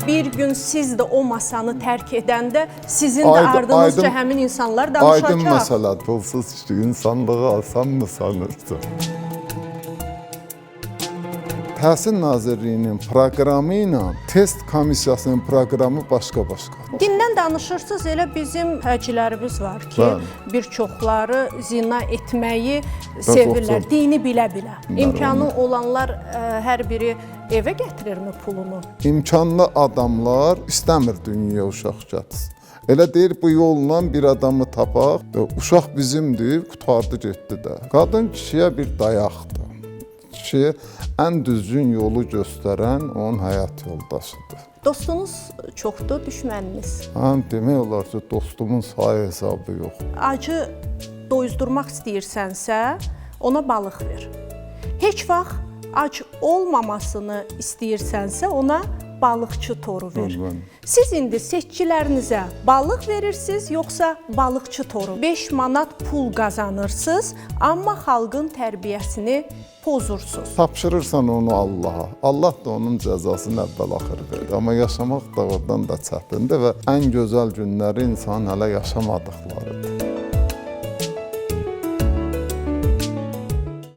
bir gün siz də o masanı tərk edəndə sizin də ardınızca həmin insanlar danışacaq. Aydın məsələ, pulsuz işi insanlığı asan mı sanırsın? Təhsil Nazirliyinin proqramı ilə test komissiyasının proqramı başqa-başqa. Dindən danışırsınız, elə bizim həcilərimiz var ki, bir çoxları zina etməyi sevirlər, dini bilə-bilə. İmkanı olanlar hər biri evə gətirirmi pulunu? İmkanlı adamlar istəmir dünyaya uşaq gətirsin. Elə deyir, bu yolla bir adamı tapaq, uşaq bizimdir, qutardı getdi də. Qadın kişiyə bir dayaqdır. Kişiyə ən düzgün yolu göstərən onun həyat yoldaşıdır. Dostunuz çoxdur, düşməniniz? Demək olar ki, dostumun sayı hesabı yox. Acı doyuzdurmaq istəyirsənsə, ona balıq ver. Heç vaxt ac olmamasını istəyirsənsə, ona balıqçı toru ver. Siz indi seçkilərinizə balıq verirsiniz, yoxsa balıqçı toru? 5 manat pul qazanırsınız, amma xalqın tərbiyəsini pozursunuz. Tapşırırsan onu Allaha. Allah da onun cəzasını əvvəl-axır verir. Amma yaşamaq da oradan da çətindir və ən gözəl günləri insan hələ yaşamadıqlarıdır.